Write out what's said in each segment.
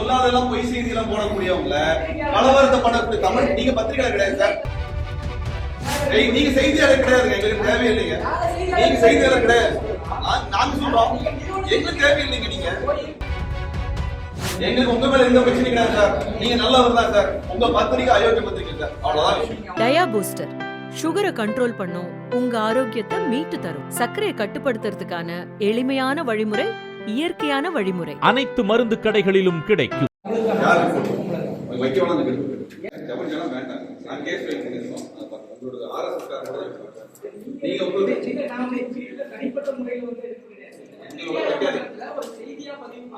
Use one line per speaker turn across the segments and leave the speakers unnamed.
சொல்லாதெல்லாம் பொய் செய்தி எல்லாம் போடக்கூடியவங்கள கலவரத்தை பண்ணக்கூடிய தமிழ் நீங்க பத்திரிகை கிடையாது சார். நீங்க செய்தியாளர் கிடையாது, எங்களுக்கு தேவையில்லைங்க. நீங்க செய்தியாளர் கிடையாது, நாங்க சொல்றோம் எங்களுக்கு தேவையில்லைங்க. நீங்க எங்களுக்கு உங்க மேல எந்த பிரச்சனை கிடையாது சார். நீங்க நல்லவர் தான் சார். உங்க பத்திரிகை அயோக்கிய பத்திரிகை சார், அவ்வளவுதான் விஷயம்.
டயா பூஸ்டர் சுகரை கண்ட்ரோல் பண்ணும், உங்க ஆரோக்கியத்தை மீட்டு தரும். சர்க்கரையை கட்டுப்படுத்துறதுக்கான எளிமையான வழிமுறை, இயற்கையான வழிமுறை.
அனைத்து மருந்து கடைகளிலும் கிடைக்கும்.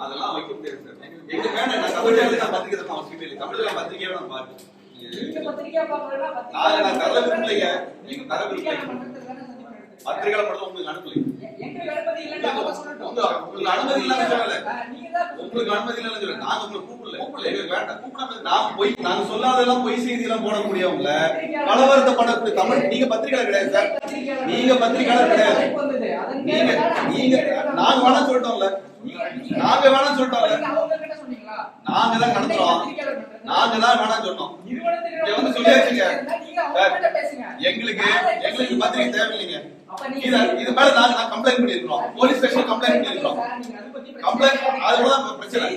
அதெல்லாம் வைக்க முடியாது சார். எங்க வேணாம், நான் தமிழ்நாட்டுல நான் பத்திரிகை தான் அவசியமே இல்லை. தமிழ்ல பத்திரிகையை நான் பாருங்க. நான் தர விரும்பலைங்க, நீங்க தர விரும்பலைங்க. பத்திரிகை மட்டும் உங்களுக்கு அனுப்பலை. உங்களுக்கு அனுமதி இல்லாம சொல்லல, உங்களுக்கு அனுமதி இல்லாம சொல்லல. நாங்க உங்களை கூப்பிடல, எங்களுக்கு வேண்டாம். நான் போய் நாங்க சொல்லாதெல்லாம் பொய் செய்தி எல்லாம் போடக்கூடியவங்கள கலவரத்தை பண்ணக்கூடிய தமிழ் நீங்க பத்திரிகை கிடையாது சார். நீங்க பத்திரிகை கிடையாது. நீங்க நீங்க நாங்க வேணாம் சொல்லிட்டோம்ல, நாங்க வேணாம் சொல்லிட்டோம்ல. நாங்க தான் நடத்துறோம், நாங்க தான் வேணாம் சொன்னோம். வந்து சொல்லியாச்சுங்க. எங்களுக்கு எங்களுக்கு பத்திரிகை தேவையில்லைங்க. இது மேல நாங்க கம்ப்ளைண்ட் பண்ணிருக்கோம், போலீஸ் ஸ்டேஷன் கம்ப்ளைண்ட் பண்ணிருக்கோம். கம்ப்ளைண்ட் அதுதான் பிரச்சனை.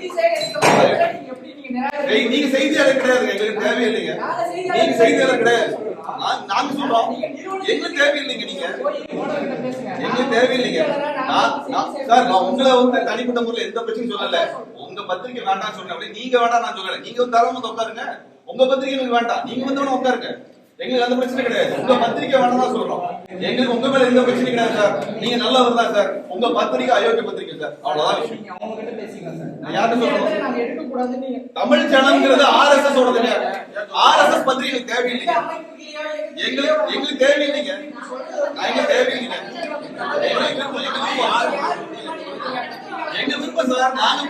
நீங்க செய்தியாளர் கிடையாது, எங்களுக்கு தேவையில்லைங்க. நீங்க செய்தியாளர் கிடையாது, நாங்க சொல்றோம் எங்களுக்கு தேவையில்லைங்க. நீங்க எங்களுக்கு தேவையில்லைங்க. சார் நான் உங்களை வந்து தனிப்பட்ட முறையில் எந்த பிரச்சனையும் சொல்லல. உங்க பத்திரிகை வேண்டாம் சொல்றேன், நீங்க வேண்டாம் நான் சொல்லல. நீங்க வந்து தரமா வந்து உட்காருங்க, உங்க பத்திரிகை எனக்கு வேண்டாம், நீங்க வந்து உட்காருங்க. எங்களுக்கு அந்த பிரச்சனை கிடையாது. உங்க பத்திரிகை வேணாம் தான் சொல்றோம். எங்களுக்கு உங்க மேல எந்த பிரச்சனை கிடையாது சார். நீங்க நல்லவர் தான் சார். உங்க பத்திரிகை அயோக்கிய பத்திரிகை சார், அவ்வளவுதான் விஷயம். யாருன்னு சொல்றோம்? தமிழ் சேனல்ங்கிறது RSS ஓடதுங்க. RSS பத்திரிகை தேவையில்லைங்க. எங்களுக்கு தேவையில்லைங்க, எங்களுக்கு தேவையில்லைங்க. எங்க விருப்பம் சார், நாங்க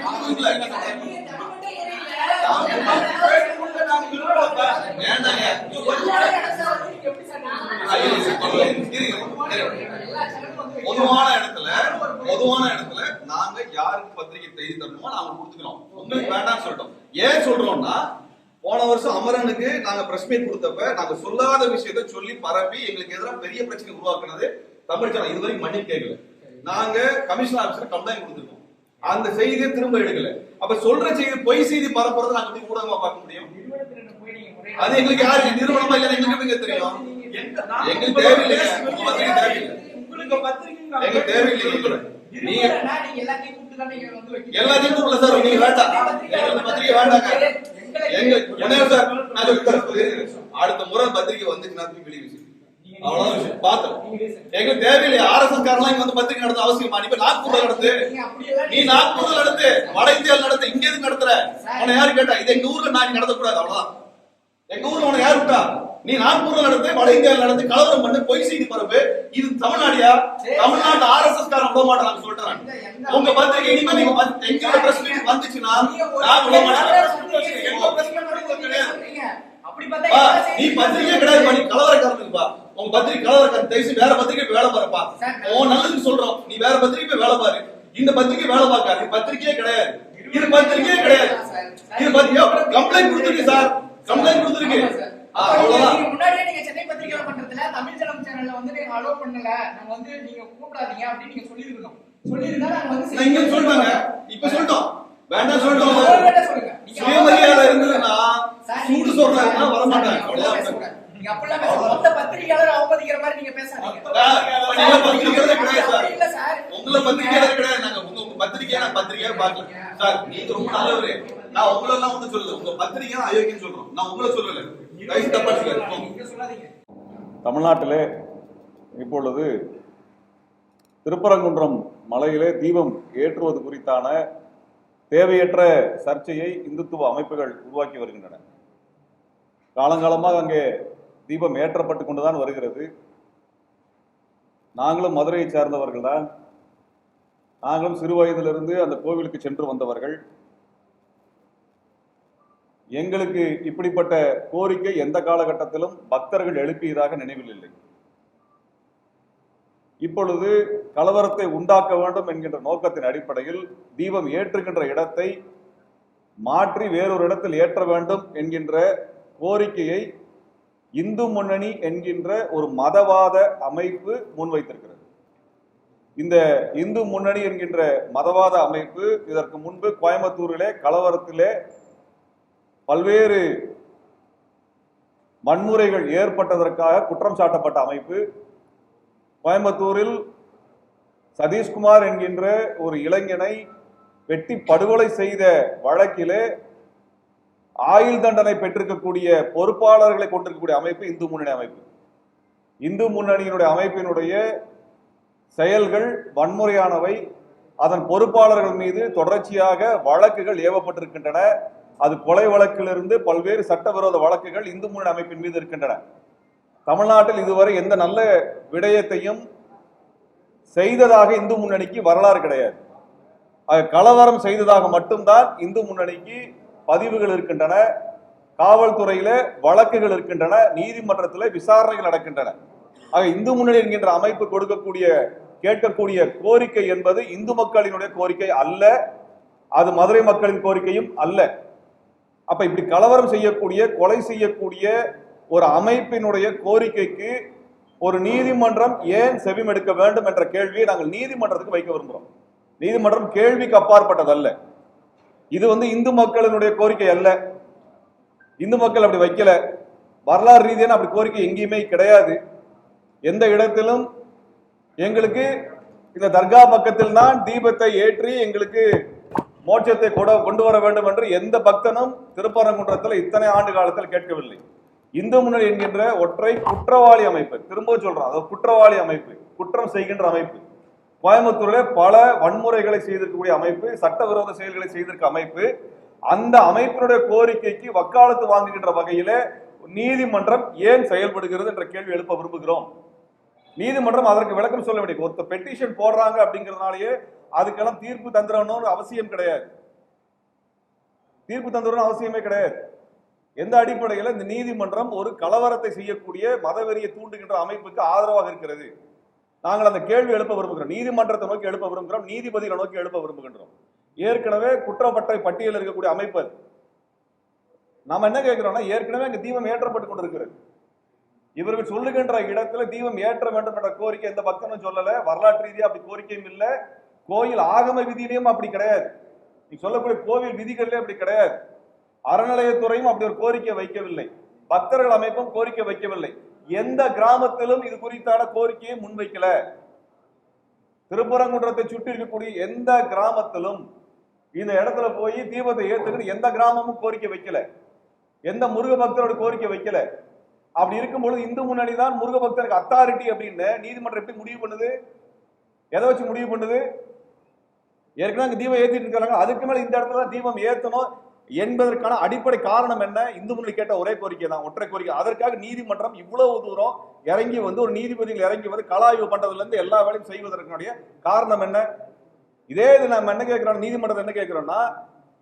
பொதுவான இடத்துல நாங்க யாருக்கு பத்திரிகை செய்தி தரணுமோ நாங்க கொடுத்துக்கிறோம். உங்களுக்கு வேண்டாம்னு சொல்லிட்டோம். ஏன் சொல்றோம்னா, போன வருஷம் அமரனுக்கு நாங்க பிரஸ் மீட் கொடுத்தப்ப நாங்க சொல்லாத விஷயத்தை சொல்லி பரப்பி எங்களுக்கு எதிராக பெரிய பிரச்சனை உருவாக்குனது தமிழ் சேனல். இதுவரைக்கும் மன்னிப்பு கேட்கல. நாங்க கமிஷனர் ஆபீஸ்ல கம்ப்ளைண்ட் கொடுத்துருக்கோம், அந்த செய்தியை திரும்ப எடுக்கல. அப்ப சொல்ற செய்தி பொய் செய்தி பரப்புறது நாங்க எப்படி ஊடகமா பார்க்க முடியும்? அது எங்களுக்கு யாருக்கு நிறுவனமா இல்ல, எங்களுக்கு தெரியும். எங்களுக்கு தேவையில்லைங்க, பத்திரிகை தேவையில்லை, எங்களுக்கு தேவையில்லை. நீங்க எல்லாத்தையும் கூப்பிடல சார், நீங்க வேண்டாம், எங்களுக்கு பத்திரிகை வேண்டாங்க. அடுத்த முறை பத்திரிகை வந்துச்சுன்னா வெளியே அவ்வளவுதான் விஷயம். பார்த்தோம், எங்களுக்கு தேவையில்லை. RSS காரலாம் இங்க வந்து பத்திரிகை நடத்த அவசியமா? நீ நாக்பூர்ல நடத்து, நீ நாக்பூர்ல நடத்து, வட இந்தியாவில் நடத்து, இங்க எதுக்கு நடத்துற? உன்னை யாரு கேட்டா? இது எங்க ஊர்ல நான் நடத்தக்கூடாது, அவ்வளவுதான். எங்க ஊர்ல உன்னை யாரு விட்டா? நீ நாக்பூர்ல நடத்து, வட இந்தியாவில் நடத்து, கலவரம் பண்ணு, பொய் செய்தி பரப்பு. இது தமிழ்நாடியா? தமிழ்நாட்டு RSS காரன் விட மாட்டாங்க சொல்றேன். உங்க பத்திரிகை இனிமே நீங்க எங்க பிரஸ் மீட் வந்துச்சுன்னா நான் விட மாட்டேன். நீ பத்திரிகை கிடையாது, நீ கலவரக்காரனுக்குப்பா. உங்க பத்திரிகை கலவரக்காரன், தயவுசெய்து வேற பத்திரிகை வேலை பாருப்பா. உன் நல்லதுக்கு சொல்றோம், நீ வேற பத்திரிகை வேலை பாரு. இந்த பத்திரிகை வேலை பார்க்காது, பத்திரிகையே கிடையாது, இது பத்திரிகையே கிடையாது. இது பத்திரிகை கம்ப்ளைண்ட் கொடுத்துருக்கு சார், கம்ப்ளைண்ட் கொடுத்துருக்கு. அவ்வளவுதான்.
முன்னாடியே நீங்க சென்னை பத்திரிகை பண்றதுல தமிழ் சேனல்ல வந்து நீங்க அலோ பண்ணல, நாங்க வந்து நீங்க கூப்பிடாதீங்க அப்படி நீங்க சொல்லிருக்கணும். சொல்லிருந்தா நாங்க வந்து
இங்க சொல்றாங்க, இப்ப சொல்றோம் வேண்டாம் சொல்றோம். சுயமரியாதை இருந்ததுன்னா சூடு சொல்றாங்கன்னா வர மாட்டாங்க, அவ்வளவுதான்.
நீங்க அப்பலாம் மொத்த பத்திரிகையாளர் அவமதிக்கிற மாதிரி நீங்க பேசாதீங்க.
பத்திரிகையாளர் கிடையாது இல்ல சார், உங்கள பத்திரிகையாளர் கிடையாது. நாங்க உங்க பத்திரிகையா பத்திரிகையா பார்க்கல சார். நீங்க ரொம்ப நல்லவரு, நான் உங்களை எல்லாம் வந்து சொல்லல. உங்க பத்திரிகை அயோக்கியம் சொல்றோம், நான் உங்களை சொல்லல.
தமிழ்நாட்டிலே இப்பொழுது திருப்பரங்குன்றம் மலையிலே தீபம் ஏற்றுவது குறித்தான தேவையற்ற சர்ச்சையை இந்துத்துவ அமைப்புகள் உருவாக்கி வருகின்றன. காலங்காலமாக அங்கே தீபம் ஏற்றப்பட்டு கொண்டுதான் வருகிறது. நாங்களும் மதுரையை சார்ந்தவர்கள் தான். நாங்களும் சிறு வயதிலிருந்து அந்த கோவிலுக்கு சென்று வந்தவர்கள். எங்களுக்கு இப்படிப்பட்ட கோரிக்கை எந்த காலகட்டத்திலும் பக்தர்கள் எழுப்பியதாக நினைவில் இல்லை. இப்பொழுது கலவரத்தை உண்டாக்க வேண்டும் என்கின்ற நோக்கத்தின் அடிப்படையில் தீபம் ஏற்றுகின்ற இடத்தை மாற்றி வேறொரு இடத்தில் ஏற்ற வேண்டும் என்கின்ற கோரிக்கையை இந்து முன்னணி என்கின்ற ஒரு மதவாத அமைப்பு முன்வைத்திருக்கிறது. இந்த இந்து முன்னணி என்கின்ற மதவாத அமைப்பு இதற்கு முன்பு கோயம்புத்தூரிலே கலவரத்திலே பல்வேறு வன்முறைகள் ஏற்பட்டதற்காக குற்றம் சாட்டப்பட்ட அமைப்பு. கோயம்புத்தூரில் சதீஷ்குமார் என்கின்ற ஒரு இளைஞனை வெட்டி படுகொலை செய்த வழக்கிலே ஆயுள் தண்டனை பெற்றிருக்கக்கூடிய பொறுப்பாளர்களை கொண்டிருக்கக்கூடிய அமைப்பு இந்து முன்னணி அமைப்பு. இந்து முன்னணியினுடைய அமைப்பினுடைய செயல்கள் வன்முறையானவை. அதன் பொறுப்பாளர்கள் மீது தொடர்ச்சியாக வழக்குகள் ஏவப்பட்டிருக்கின்றன. அது கொலை வழக்கிலிருந்து பல்வேறு சட்டவிரோத வழக்குகள் இந்து முன்னணி அமைப்பின் மீது இருக்கின்றன. தமிழ்நாட்டில் இதுவரை எந்த நல்ல விடயத்தையும் செய்ததாக இந்து முன்னணிக்கு வரலாறு கிடையாது. கலவரம் செய்ததாக மட்டும்தான் இந்து முன்னணிக்கு பதிவுகள் இருக்கின்றன, காவல்துறையில வழக்குகள் இருக்கின்றன, நீதிமன்றத்தில் விசாரணைகள் நடக்கின்றன. ஆக இந்து முன்னணி என்கின்ற அமைப்பு கேட்கக்கூடிய கோரிக்கை என்பது இந்து மக்களினுடைய கோரிக்கை அல்ல, அது மதுரை மக்களின் கோரிக்கையும் அல்ல. அப்ப இப்படி கலவரம் செய்யக்கூடிய, கொலை செய்யக்கூடிய ஒரு அமைப்பினுடைய கோரிக்கைக்கு ஒரு நீதிமன்றம் ஏன் செவிமெடுக்க வேண்டும் என்ற கேள்வியை நாங்கள் நீதிமன்றத்துக்கு வைக்க விரும்புகிறோம். நீதிமன்றம் கேள்விக்கு அப்பாற்பட்டதல்ல. இது இந்து மக்களினுடைய கோரிக்கை அல்ல. இந்து மக்கள் அப்படி வைக்கல. வரலாறு ரீதியான அப்படி கோரிக்கை எங்கேயுமே கிடையாது. எந்த இடத்திலும் எங்களுக்கு இந்த தர்கா பக்கத்தில் தான் தீபத்தை ஏற்றி எங்களுக்கு மோட்சத்தை கொண்டு வர வேண்டும் என்று எந்த பக்தனும் திருப்பரங்குன்றத்தில் இத்தனை ஆண்டு காலத்தில் கேட்கவில்லை. இந்து முன்னணி என்கின்ற ஒற்றை குற்றவாளி அமைப்பு, திரும்ப சொல்றோம், அது குற்றவாளி அமைப்பு, குற்றம் செய்கின்ற அமைப்பு. கோயம்புத்தூரில் பல வன்முறைகளை செய்திருக்கக்கூடிய அமைப்பு, சட்டவிரோத செயல்களை செய்திருக்க அமைப்பு. அந்த அமைப்பினுடைய கோரிக்கைக்கு வக்காலத்து வாங்குகின்ற வகையில நீதிமன்றம் ஏன் செயல்படுகிறது என்ற கேள்வி எழுப்ப விரும்புகிறோம். நீதிமன்றம் அதற்கு விளக்கம் சொல்ல வேண்டிய ஒருத்த பெட்டிஷன் போடுறாங்க அப்படிங்கிறதுனாலேயே அதுக்கெல்லாம் தீர்ப்பு தந்துடணும்னு அவசியம் கிடையாது. தீர்ப்பு தந்துடணும் அவசியமே கிடையாது. எந்த அடிப்படையில் இந்த நீதிமன்றம் ஒரு கலவரத்தை செய்யக்கூடிய மதவெறியை தூண்டுகின்ற அமைப்புக்கு ஆதரவாக இருக்கிறது? நாங்கள் அந்த கேள்வி எழுப்ப விரும்புகிறோம். நீதிமன்றத்தை நோக்கி எழுப்ப விரும்புகிறோம், நீதிபதிகளை நோக்கி எழுப்ப விரும்புகின்றோம். ஏற்கனவே குற்றப்பற்றை பட்டியல் இருக்கக்கூடிய அமைப்பு அது. நாம என்ன கேட்கிறோம்னா, ஏற்கனவே அங்க தீபம் ஏற்றப்பட்டு கொண்டிருக்கிறது. இவர்கள் சொல்லுகின்ற இடத்துல தீபம் ஏற்ற வேண்டும் என்ற கோரிக்கை எந்த பக்தனும் சொல்லல. வரலாற்று ரீதியா அப்படி கோரிக்கையும் இல்லை. கோயில் ஆகம விதியிலையும் அப்படி கிடையாது. நீ சொல்லக்கூடிய கோவில் விதிகளிலே அப்படி கிடையாது. அறநிலையத்துறையும் அப்படி ஒரு கோரிக்கை வைக்கவில்லை. பக்தர்கள் அமைப்பும் கோரிக்கை வைக்கவில்லை. எந்த கிராமத்திலும் இது குறித்தான கோரிக்கையை முன்வைக்கல. திருப்பரங்குன்றத்தை சுற்றி இருக்கக்கூடிய எந்த கிராமத்திலும் இந்த இடத்துல போய் தீபத்தை ஏத்துக்கிட்டு எந்த கிராமமும் கோரிக்கை வைக்கல. எந்த முருக பக்தரோட கோரிக்கை வைக்கல. அப்படி இருக்கும்பொழுது இந்து முன்னணி தான் முருக பக்தருக்கு அத்தாரிட்டி அப்படின்னு நீதிமன்றம் எப்படி முடிவு பண்ணுது? எதை வச்சு முடிவு பண்ணுது? ஏற்கனவே தீபம் ஏத்திட்டு இருக்காங்க, அதுக்கு மேல இந்த இடத்துல தான் தீபம் ஏத்தணும் என்பதற்கான அடிப்படை காரணம் என்ன? இந்து முன்னணி கேட்ட ஒரே கோரிக்கை தான், ஒற்றை கோரிக்கை. அதற்காக நீதிமன்றம் இவ்வளவு தூரம் இறங்கி ஒரு நீதிபதிகள் இறங்கி கலாய்வு பண்றதுல இருந்து எல்லா வேலையும் செய்வதற்குடைய காரணம் என்ன? இதே இது நம்ம என்ன கேட்கிறோம், நீதிமன்றத்தை என்ன கேட்கிறோம்னா,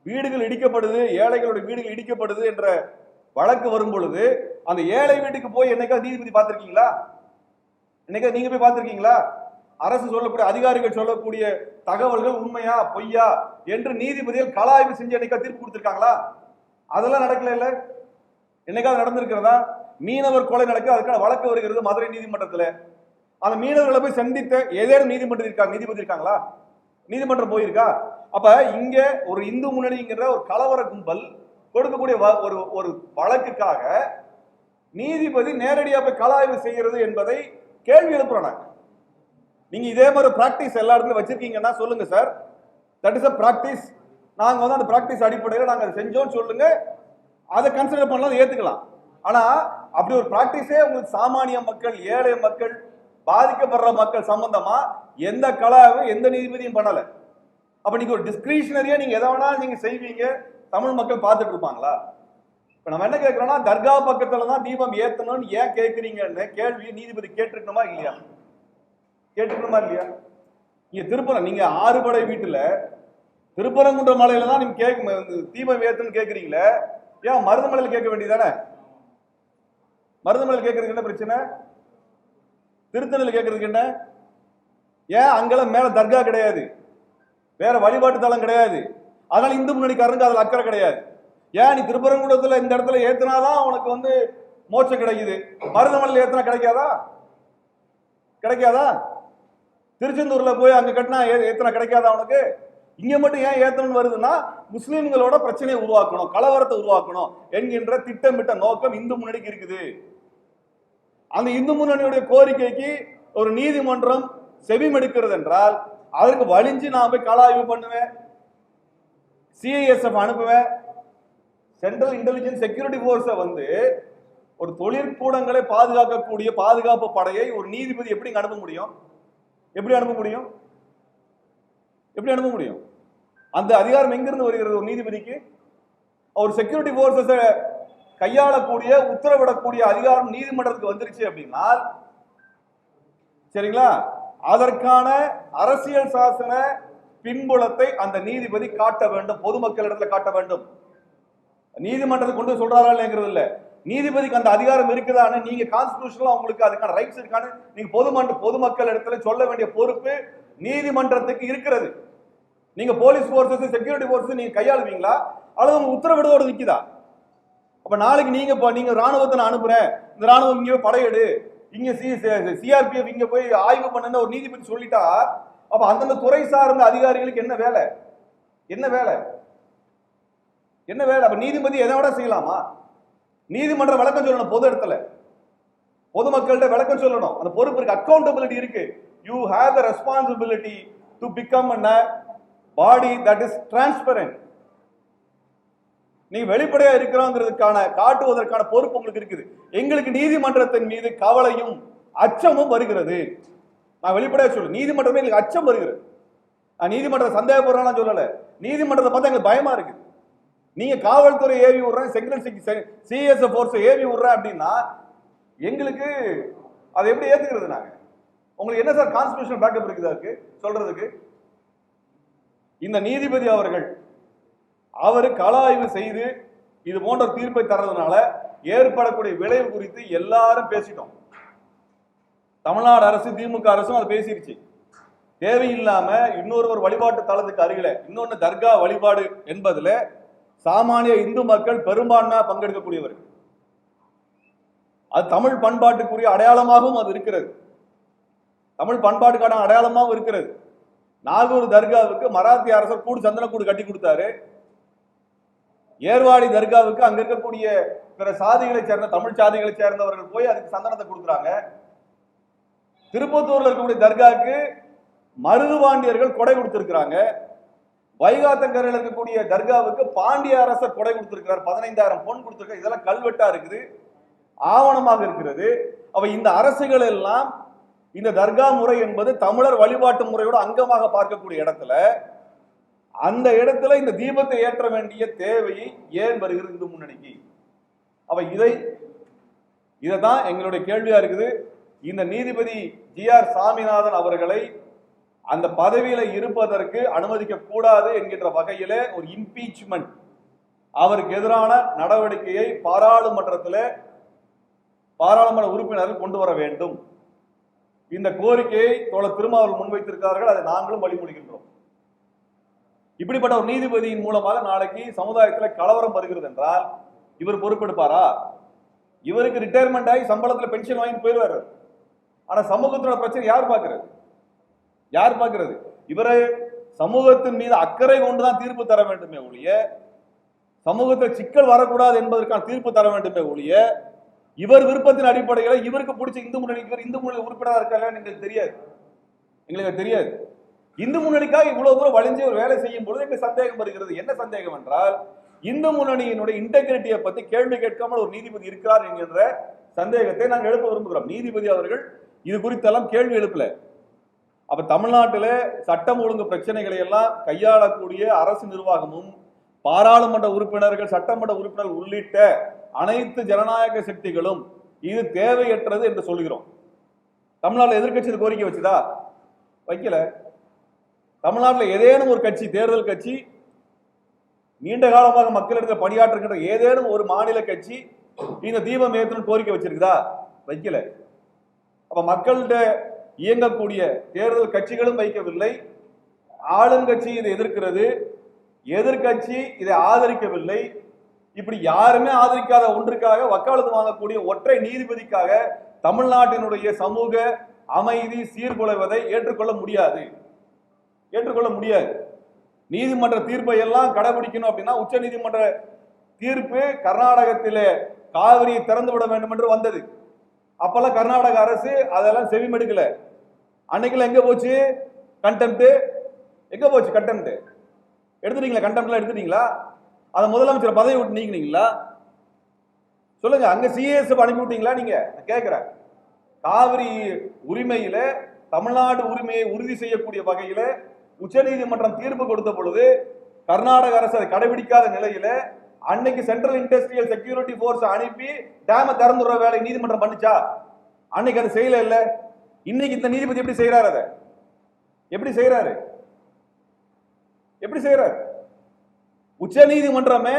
வீடுகள் இடிக்கப்படுது, ஏழைகளுடைய வீடுகள் இடிக்கப்படுது என்ற வழக்கு வரும் பொழுது அந்த ஏழை வீட்டுக்கு போய் என்னைக்காவது நீதிபதி பார்த்திருக்கீங்களா? என்னைக்காவது நீங்க போய் பார்த்திருக்கீங்களா? அரசு சொல்லக்கூடிய அதிகாரிகள் சொல்லக்கூடிய தகவல்கள் உண்மையா பொய்யா என்று நீதிபதிகள் கலாய்வு செஞ்சு என்னைக்காவது தீர்ப்பு கொடுத்திருக்காங்களா? அதெல்லாம் நடக்கல. இல்ல என்னைக்காவது நடந்திருக்கிறதா? மீனவர் கொலை நடக்க அதுக்கான வழக்கு வருகிறது மதுரை நீதிமன்றத்துல. அந்த மீனவர்களை போய் சந்தித்த ஏதேனும் நீதிபதி இருக்காங்களா? நீதிமன்றம் போயிருக்கா? அப்ப இங்க ஒரு இந்து முன்னணிங்கிற ஒரு கலவர கும்பல் கொடுக்கக்கூடிய ஒரு வழக்குக்காக நீதிபதி நேரடியாக போய் கலாய்வு செய்கிறது என்பதை கேள்வி எழுப்புறோம். நீங்க இதே மாதிரி பிராக்டிஸ் எல்லா இடத்துலயும் வச்சிருக்கீங்கன்னா சொல்லுங்க sir. That is a practice. நாங்க அந்த பிராக்டிஸ் அடிப்படையில் நாங்க செஞ்சோம்னு சொல்லுங்க, அதை கன்சிடர் பண்ணலாம், ஏத்துக்கலாம். ஆனா அப்படி ஒரு பிராக்டிஸே உங்களுக்கு சாமானிய மக்கள், ஏழை மக்கள், பாதிக்கப்படுற மக்கள் சம்பந்தமா எந்த கலாவும் எந்த நீதிபதியும் பண்ணல. அப்ப நீங்க ஒரு டிஸ்கிரிஷனரியா நீங்க எதை வேணாலும் நீங்க செய்வீங்க, தமிழ் மக்கள் பார்த்துட்டு இருப்பாங்களா? இப்ப நம்ம என்ன கேட்கிறோம்னா, தர்கா பக்கத்துல தான் தீபம் ஏத்தணும்னு ஏன் கேட்கறீங்கன்னு கேள்வியை நீதிபதி கேட்டிருக்கணுமா இல்லையா? கேட்டுக்கணுமா இல்லையா? நீங்க ஆறுபடை வீட்டுல திருப்பரங்குன்ற மலையில தான் நீங்க தீபம் ஏத்துன்னு கேட்கறீங்களே, ஏன் மருதமலையில் கேட்க வேண்டியதானே? மருதமலையில் கேட்கறதுக்கு என்ன பிரச்சனை? திருத்தணியில் கேட்கறதுக்கு என்ன? ஏன் அங்கெல்லாம் மேல தர்கா கிடையாது, வேற வழிபாட்டு தலம் கிடையாது, அதனால இந்து முன்னணிக்காரனுக்கு அதுல அக்கறை கிடையாது. ஏன் நீ திருப்பரங்குன்றத்துல இந்த இடத்துல ஏத்துனாதான் உனக்கு வந்து மோட்சம் கிடைக்குது, மருதமலையில் ஏத்துனா கிடைக்காதா? கிடைக்காதா? திருச்செந்தூர்ல போய் அங்க கட்டினா ஏத்துனா கிடைக்காதா உனக்கு? இங்க மட்டும் ஏன் ஏத்தணும்னு வருதுன்னா முஸ்லிம்களோட பிரச்சனையை உருவாக்கணும், கலவரத்தை உருவாக்கணும் என்கின்ற திட்டமிட்ட நோக்கம் இந்து முன்னணிக்கு இருக்குது. அந்த இந்து முன்னணியுடைய கோரிக்கைக்கு ஒரு நீதிமன்றம் செவிமடுக்கிறது என்றால் அதற்கு வலிஞ்சு நான் போய் கள ஆய்வு பண்ணுவேன், சிஐஎஸ்எஃப் அனுப்புவேன். சென்ட்ரல் இன்டெலிஜென்ஸ் செக்யூரிட்டி போர்ஸை வந்து ஒரு தொழிற்கூடங்களை பாதுகாக்கக்கூடிய பாதுகாப்பு படையை ஒரு நீதிபதி எப்படி அனுப்ப முடியும்? எப்படி அனுப்ப முடியும்? எப்படி அனுப்ப முடியும்? அந்த அதிகாரம் எங்கிருந்து வருகிறது ஒரு நீதிபதிக்கு? ஒரு செக்யூரிட்டி போர்ஸஸ் கையாளக்கூடிய உத்தரவிடக்கூடிய அதிகாரம் நீதிமன்றத்துக்கு வந்துருச்சு அப்படின்னா சரிங்களா, அதற்கான அரசியல் சாசன பின்புலத்தை அந்த நீதிபதி காட்ட வேண்டும், பொதுமக்களிடத்துல காட்ட வேண்டும். நீதிமன்றத்துக்கு கொண்டு சொல்றாரா இல்லைங்கிறது இல்ல, நீதிபதிக்கு அந்த அதிகாரம் இருக்குதான்னு நீங்க கான்ஸ்டிடியூஷன்ல உங்களுக்கு அதுக்கான ரைட்ஸ் இருக்கான்னு நீங்க பொதுமக்கள் இடத்துல சொல்ல வேண்டிய பொறுப்பு நீதிமன்றத்துக்கு இருக்கிறது. நீங்க போலீஸ் போர்சஸ் செக்யூரிட்டி போர்சஸ் நீங்க கையாளுவீங்களா அல்லது உங்க உத்தரவிடுதோடு நிக்குதா? அப்ப நாளைக்கு நீங்க ராணுவத்தை நான் அனுப்புறேன், இந்த ராணுவம் இங்கே படையெடு, இங்க சிஆர்பிஎஃப் இங்க போய் ஆய்வு பண்ணுன்னு ஒரு நீதிபதி சொல்லிட்டா அப்ப அந்தந்த துறை சார்ந்த அதிகாரிகளுக்கு என்ன வேலை? என்ன வேலை? என்ன வேலை? அப்ப நீதிபதி எதை விட செய்யலாமா? நீதிமன்ற விளக்கம் சொல்லணும், பொது இடத்துல பொதுமக்கள்கிட்ட விளக்கம் சொல்லணும், அந்த பொறுப்பு இருக்கு, அக்கௌண்டபிலிட்டி இருக்கு. You have the responsibility to become a body that is transparent. நீ வெளிப்படையா இருக்கிறோங்கிறதுக்கான காட்டுவதற்கான பொறுப்பு உங்களுக்கு இருக்குது. எங்களுக்கு நீதிமன்றத்தின் மீது கவலையும் அச்சமும் வருகிறது. நான் வெளிப்படையா சொல்லு, நீதிமன்றமே எங்களுக்கு அச்சம் வருகிறது. நான் நீதிமன்றத்தை சந்தேகப்படுறேன் சொல்லல, நீதிமன்றத்தை பார்த்தா எங்களுக்கு பயமா இருக்கு. நீங்க காவல்துறை ஏவி விடுறேன், சிஎஸ்எஃப் போர்ஸ் ஏவி விடுறேன் அப்படின்னா எங்களுக்கு அதை எப்படி ஏத்துக்கிறது? நாங்க உங்களுக்கு என்ன சார் கான்ஸ்டிடியூஷனல் பேக்கப் இருக்குதா இருக்கு சொல்றதுக்கு? இந்த நீதிபதி அவரு கள ஆய்வு செய்து இது போன்ற தீர்ப்பை தர்றதுனால ஏற்படக்கூடிய விளைவு குறித்து எல்லாரும் பேசிட்டோம். தமிழ்நாடு அரசு, திமுக அரசும் அதை பேசிருச்சு. தேவையில்லாம இன்னொரு வழிபாட்டு தளத்துக்கு அருகில இன்னொன்னு தர்கா வழிபாடு என்பதுல சாமானிய இந்து மக்கள் பெரும்பான்மையா பங்கெடுக்கக்கூடியவர்கள். அது தமிழ் பண்பாட்டுக்குரிய அடையாளமாகவும் அது இருக்கிறது, தமிழ் பண்பாட்டுக்கான அடையாளமாகவும் இருக்கிறது. நாகூர் தர்காவுக்கு மராத்திய அரசர் கூடு சந்தனக்கூடு கட்டி கொடுத்தாரு. ஏர்வாடி தர்காவுக்கு அங்க இருக்கக்கூடிய பிற சாதிகளை சேர்ந்த தமிழ் சாதிகளை சேர்ந்தவர்கள் போய் அதுக்கு சந்தனத்தை கொடுக்குறாங்க. திருப்பத்தூர்ல இருக்கக்கூடிய தர்காவுக்கு மருதுபாண்டியர்கள் கொடை கொடுத்திருக்கிறாங்க. வைகாத்தங்கரையில் இருக்கக்கூடிய தர்காவுக்கு பாண்டிய அரசர் கொடை கொடுத்திருக்கிறார், 15,000 பொன் கொடுத்திருக்காரு. இதெல்லாம் கல்வெட்டா இருக்குது, ஆவணமாக இருக்கிறது. அவ இந்த அரசுகள் எல்லாம் இந்த தர்கா முறை என்பது தமிழர் வழிபாட்டு முறையோட அங்கமாக பார்க்கக்கூடிய இடத்துல அந்த இடத்துல இந்த தீபத்தை ஏற்ற வேண்டிய தேவையை ஏன் வருகிறது இந்து முன்னணிக்கு? அவ இதைதான் எங்களுடைய கேள்வியா இருக்குது. இந்த நீதிபதி GR சாமிநாதன் அவர்களை அந்த பதவியில இருப்பதற்கு அனுமதிக்க கூடாது என்கின்ற வகையில ஒரு இம்பீச்மெண்ட், அவருக்கு எதிரான நடவடிக்கையை பாராளுமன்ற உறுப்பினர்கள் கொண்டு வர வேண்டும். இந்த கோரிக்கையை தோழர் திருமாவளவன் முன்வைத்திருக்கிறார்கள், அதை நாங்களும் வழிமொழிகின்றோம். இப்படிப்பட்ட ஒரு நீதிபதியின் மூலமாக நாளைக்கு சமுதாயத்தில் கலவரம் வருகிறது என்றால் இவர் பொறுப்பெடுப்பாரா? இவருக்கு ரிட்டையர்மெண்ட் ஆகி சம்பளத்தில் பென்ஷன் வாங்கி போயிடுவாரு. ஆனா சமூகத்தோட பிரச்சனை யார் பார்க்கிறது? யார் பார்க்கிறது? இவரை சமூகத்தின் மீது அக்கறை கொண்டுதான் தீர்ப்பு தர வேண்டுமே ஒழிய, சமூகத்தில் சிக்கல் வரக்கூடாது என்பதற்கான தீர்ப்பு தர வேண்டுமே ஒழிய, இவர் விருப்பத்தின் அடிப்படையில் இவருக்கு பிடிச்ச இந்து முன்னணிக்கு இந்து முன்னணி உறுப்பினராக இருக்காங்க எங்களுக்கு தெரியாது. எங்களுக்கு தெரியாது. இந்து முன்னணிக்காக இவ்வளவு தூரம் வளைஞ்சு ஒரு வேலை செய்யும் பொழுது எங்களுக்கு சந்தேகம் வருகிறது. என்ன சந்தேகம் என்றால், இந்து முன்னணியினுடைய இன்டெகிரிட்டியை பத்தி கேள்வி கேட்காமல் ஒரு நீதிபதி இருக்கிறார் என்கின்ற சந்தேகத்தை நாங்கள் எழுப்ப விரும்புகிறோம். நீதிபதி அவர்கள் இது குறித்தெல்லாம் கேள்வி எழுப்பல. அப்ப தமிழ்நாட்டில் சட்டம் ஒழுங்கு பிரச்சனைகளை எல்லாம் கையாளக்கூடிய அரசு நிர்வாகமும் பாராளுமன்ற உறுப்பினர்கள், சட்டமன்ற உறுப்பினர்கள் உள்ளிட்ட அனைத்து ஜனநாயக சக்திகளும் இது தேவையற்றது என்று சொல்கிறோம். தமிழ்நாட்டில் எதிர்கட்சி கோரிக்கை வச்சுதா? வைக்கல. தமிழ்நாட்டில் ஏதேனும் ஒரு கட்சி, தேர்தல் கட்சி, நீண்ட காலமாக மக்களிடத்தில் பணியாற்றுகின்ற ஏதேனும் ஒரு மாநில கட்சி இந்த தீபம் ஏற்றணும் கோரிக்கை வச்சிருக்குதா? வைக்கல. அப்ப மக்கள்கிட்ட இயங்கக்கூடிய தேர்தல் கட்சிகளும் வைக்கவில்லை, ஆளுங்கட்சி இதை எதிர்க்கிறது. எதிர்க்கட்சி இதை ஆதரிக்கவில்லை. இப்படி யாருமே ஆதரிக்காத ஒன்றுக்காக வக்காலத்து வாங்கக்கூடிய ஒற்றை நீதிபதிக்காக தமிழ்நாட்டினுடைய சமூக அமைதி சீர்குலைவதை ஏற்றுக்கொள்ள முடியாது. நீதிமன்ற தீர்ப்பை எல்லாம் கடைபிடிக்கணும் அப்படின்னா உச்ச நீதிமன்ற தீர்ப்பு கர்நாடகத்திலே காவிரியை திறந்து விட வேண்டும் என்று வந்தது. அப்பெல்லாம் கர்நாடக அரசு அதெல்லாம் செவிமெடுக்கல. அன்னைக்கெல்லாம் எங்க போச்சு கண்டெம்ட்? எங்க போச்சு கண்டெம்ட்? எடுத்துட்டீங்களா? கண்டெம்ட்லாம் எடுத்துட்டீங்களா? அதை முதலமைச்சர் பதவி விட்டு நீக்கினீங்களா? சொல்லுங்க. அங்க சிஎஸ் அனுப்பி விட்டீங்களா? நீங்க கேட்கிறேன். காவிரி உரிமையில தமிழ்நாடு உரிமையை உறுதி செய்யக்கூடிய வகையில உச்சநீதிமன்றம் தீர்ப்பு கொடுத்த பொழுது கர்நாடக அரசு அதை கடைபிடிக்காத நிலையில அன்னைக்கு சென்ட்ரல் இண்டஸ்ட்ரியல் செக்யூரிட்டி போர்ஸ் அனுப்பி டேம திறந்துடுற வேலை நீதிமன்றம் பண்ணுச்சா? அன்னைக்கு அது செய்யல இல்ல. இன்னைக்கு இந்த நீதிபதி எப்படி செய்யறாரு? அதை எப்படி செய்யறாரு? உச்ச நீதிமன்றமே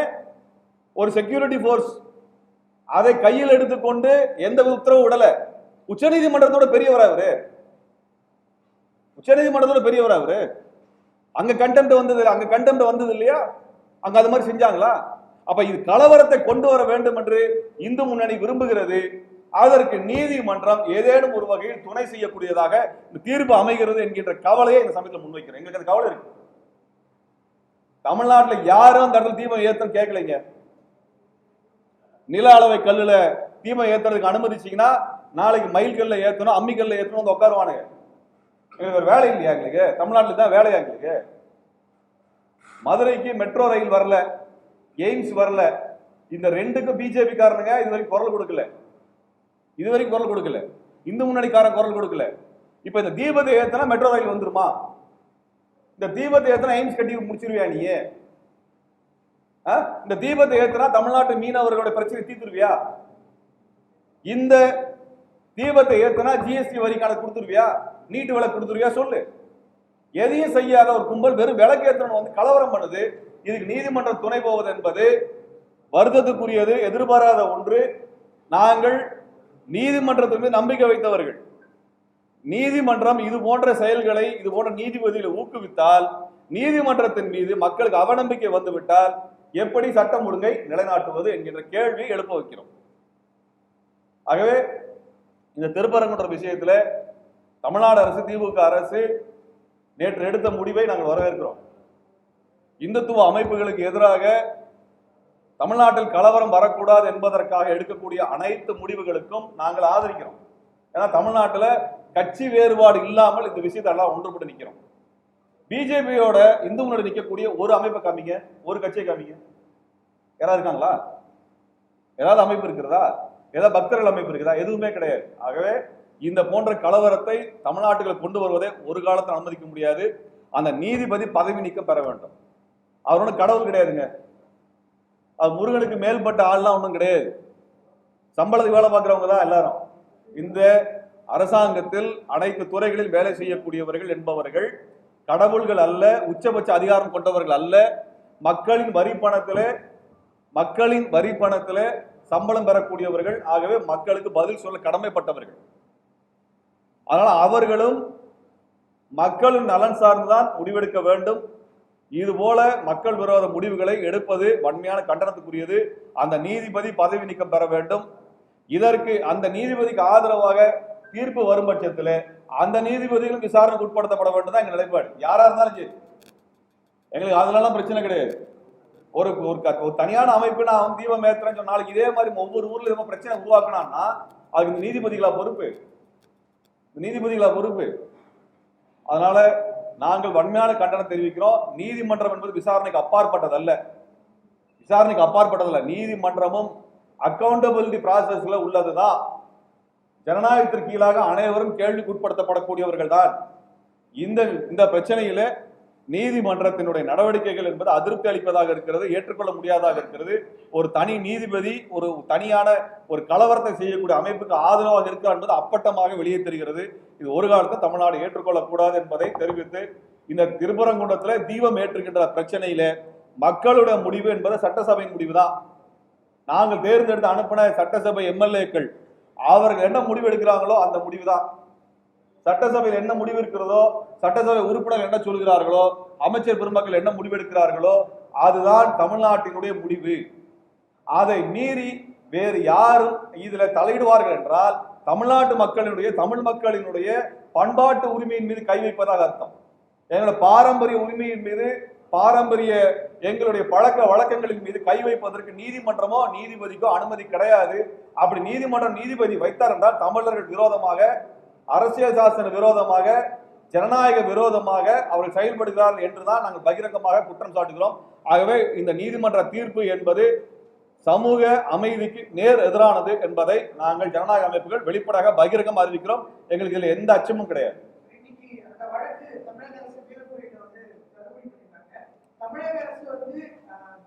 ஒரு செக்யூரிட்டி போர்ஸ் அதை கையில் எடுத்துக்கொண்டு எந்த உத்தரவு விடல. உச்ச நீதிமன்றத்தோட பெரியவரா அவரு? அங்க கண்டெம்ட் வந்தது இல்லையா? அங்க அது மாதிரி செஞ்சாங்களா? அப்ப இது கலவரத்தை கொண்டு வர வேண்டும் என்று இந்து முன்னணி விரும்புகிறது. அதற்கு நீதிமன்றம் ஏதேனும் ஒரு வகையில் துணை செய்யக்கூடியதாக இந்த தீர்ப்பு அமைகிறது என்கின்ற கவலையை இந்த சமயத்தில் முன்வைக்கிறேன். எங்களுக்கு அந்த கவலை இருக்கு. தமிழ்நாட்டில் யாரும் அந்த இடத்துல தீபம் ஏத்தம் கேட்கலைங்க. நில அளவை கல்லுல தீபம் ஏத்துறதுக்கு அனுமதிச்சீங்கன்னா நாளைக்கு மயில் கல்ல ஏத்தணும், அம்மி கல்ல ஏத்தணும் வந்து உட்காருவானுங்க. எங்களுக்கு வேலை இல்லையா? எங்களுக்கு தமிழ்நாட்டில் தான் வேலையா? எங்களுக்கு மதுரைக்கு மெட்ரோ ரயில் வரல, எய்ம்ஸ் வரல. இந்த ரெண்டுக்கும் பிஜேபி காரணங்க இதுவரைக்கும் குரல் கொடுக்கல. இந்து முன்னணிக்காரன் குரல் கொடுக்கல. இப்ப இந்த தீபத்தை ஏத்தனா மெட்ரோ ரயில் வந்துருமா? இந்த தீபத்தை ஏத்தனா எய்ம்ஸ் கட்டி முடிச்சிருவியா நீ? இந்த தீபத்தை ஏத்தனா தமிழ்நாட்டு மீனவர்களுடைய பிரச்சனை தீர்த்துருவியா? இந்த தீபத்தை ஏத்தனா ஜிஎஸ்டி வரி கணக்கு கொடுத்துருவியா? நீட்டு விலை கொடுத்துருவியா? சொல்லு. எதையும் செய்யாத ஒரு கும்பல் வெறும் விளக்கு ஏத்தணும் வந்து கலவரம் பண்ணுது. இதுக்கு நீதிமன்றம் துணை போவது என்பது வருத்தத்துக்குரியது, எதிர்பாராத ஒன்று. நாங்கள் நீதிமன்றத்தின் மீது நம்பிக்கை வைத்தவர்கள். நீதிமன்றம் இது போன்ற செயல்களை, இது போன்ற நீதிபதிகளை ஊக்குவித்தால், நீதிமன்றத்தின் மீது மக்களுக்கு அவநம்பிக்கை வந்துவிட்டால் எப்படி சட்டம் ஒழுங்கை நிலைநாட்டுவது என்கின்ற கேள்வியை எழுப்ப வைக்கிறோம். ஆகவே இந்த திருப்பரங்குன்ற விஷயத்துல தமிழ்நாடு அரசு, திமுக அரசு நேற்று எடுத்த முடிவை நாங்கள் வரவேற்கிறோம். இந்துத்துவ அமைப்புகளுக்கு எதிராக தமிழ்நாட்டில் கலவரம் வரக்கூடாது என்பதற்காக எடுக்கக்கூடிய அனைத்து முடிவுகளுக்கும் நாங்கள் ஆதரிக்கிறோம். ஏன்னா தமிழ்நாட்டில் கட்சி வேறுபாடு இல்லாமல் இந்த விஷயத்தை எல்லாம் ஒன்றுபட்டு நிற்கிறோம். பிஜேபியோட இந்து முன்னணி நிற்கக்கூடிய ஒரு அமைப்பை காமிங்க, ஒரு கட்சியை காமிங்க. யாராவது இருக்காங்களா? ஏதாவது அமைப்பு இருக்கிறதா? ஏதாவது பக்தர்கள் அமைப்பு இருக்குதா? எதுவுமே கிடையாது. ஆகவே இந்த போன்ற கலவரத்தை தமிழ்நாட்டுகள் கொண்டு வருவதை ஒரு காலத்தில் அனுமதிக்க முடியாது. அந்த நீதிபதி பதவி நீக்கம் பெற வேண்டும். அவர் ஒன்றும் கடவுள் கிடையாதுங்க. அது முருகனுக்கு மேல்பட்ட ஆள்லாம் ஒன்றும் கிடையாது. சம்பளத்துக்கு வேலை பார்க்கிறவங்க தான் எல்லாரும். இந்த அரசாங்கத்தில் அனைத்து துறைகளில் வேலை செய்யக்கூடியவர்கள் என்பவர்கள் கடவுள்கள் அல்ல, உச்சபட்ச அதிகாரம் கொண்டவர்கள் அல்ல. மக்களின் வரி பணத்திலே சம்பளம் பெறக்கூடியவர்கள். ஆகவே மக்களுக்கு பதில் சொல்ல கடமைப்பட்டவர்கள். அதனால அவர்களும் மக்களின் நலன் சார்ந்துதான் முடிவெடுக்க வேண்டும். இது போல மக்கள் விரோத முடிவுகளை எடுப்பது வன்மையான கண்டனத்துக்குரியது. அந்த நீதிபதி பதவி நீக்கம் பெற வேண்டும். இதற்கு அந்த நீதிபதிக்கு ஆதரவாக தீர்ப்பு வரும் பட்சத்தில் அந்த நீதிபதிகளும் விசாரணைக்கு உட்படுத்தப்பட வேண்டும் தான் எங்க நிலைப்பாடு. யாரா இருந்தாலும் சரி, எங்களுக்கு அதெல்லாம் பிரச்சனை கிடையாது. ஒரு தனியான அமைப்பு நான் தீபம் ஏத்துறேன்னு சொன்ன நாளைக்கு இதே மாதிரி ஒவ்வொரு ஊர்ல இதை பிரச்சனை உருவாக்கினான்னா அதுக்கு இந்த நீதிபதிகளா பொறுப்பு. அதனால நாங்கள் வன்மையான கண்டனம் தெரிவிக்கிறோம். நீதிமன்றம் என்பது விசாரணைக்கு அப்பாற்பட்டதல்ல. நீதிமன்றமும் அக்கௌண்டபிலிட்டி ப்ராசஸ்ல உள்ளதுதான். ஜனநாயகத்திற்கு கீழாக அனைவரும் கேள்விக்கு உட்படுத்தப்படக்கூடியவர்கள் தான். இந்த பிரச்சனையில நீதிமன்றத்தினுடைய நடவடிக்கைகள் என்பது அதிருப்தி அளிப்பதாக இருக்கிறது, ஏற்றுக்கொள்ள முடியாதாக இருக்கிறது. ஒரு தனி நீதிபதி ஒரு தனியான ஒரு கலவரத்தை செய்யக்கூடிய அமைப்புக்கு ஆதரவாக இருக்கிறார் என்பது அப்பட்டமாக வெளியே தெரிகிறது. இது ஒரு காலத்தில் தமிழ்நாடு ஏற்றுக்கொள்ளக்கூடாது என்பதை தெரிவித்து, இந்த திருப்பரங்குன்றத்தில் தீபம் ஏற்றுகின்ற பிரச்சனையில மக்களுடைய முடிவு என்பது சட்டசபையின் முடிவு தான். நாங்கள் தேர்ந்தெடுத்து அனுப்பின சட்டசபை எம்எல்ஏக்கள் அவர்கள் என்ன முடிவு எடுக்கிறாங்களோ அந்த முடிவு தான். சட்டசபையில் என்ன முடிவு இருக்கிறதோ, சட்டசபை உறுப்பினர் என்ன சொல்கிறார்களோ, அமைச்சர் பெருமக்கள் என்ன முடிவெடுக்கிறார்களோ அதுதான் தமிழ்நாட்டினுடைய முடிவு. அதை மீறி வேறு யாரும் இதுல தலையிடுவார்கள் என்றால் தமிழ்நாட்டு மக்களினுடைய தமிழ் மக்களினுடைய பண்பாட்டு உரிமையின் மீது கை வைப்பதாக அர்த்தம். எங்களுடைய பாரம்பரிய உரிமையின் மீது, பாரம்பரிய எங்களுடைய பழக்க வழக்கங்களின் மீது கை வைப்பதற்கு நீதிமன்றமோ நீதிபதிக்கோ அனுமதி கிடையாது. அப்படி நீதிமன்றம் நீதிபதி வைத்தார் என்றால் தமிழர்கள் விரோதமாக, அரசியல் சாசன விரோதமாக, ஜனநாயக விரோதமாக அவர்கள் செயல்படுகிறார்கள் என்றுதான் நாங்கள் பகிரங்கமாக குற்றம் சாட்டுகிறோம். ஆகவே இந்த நீதிமன்ற தீர்ப்பு என்பது சமூக அமைதிக்கு நேர் எதிரானது என்பதை நாங்கள் ஜனநாயக அமைப்புகள் வெளிப்படையாக பகிரங்கம் அறிவிக்கிறோம். எங்களுக்கு இதில் எந்த அச்சமும் கிடையாது.
தமிழக அரசு வந்து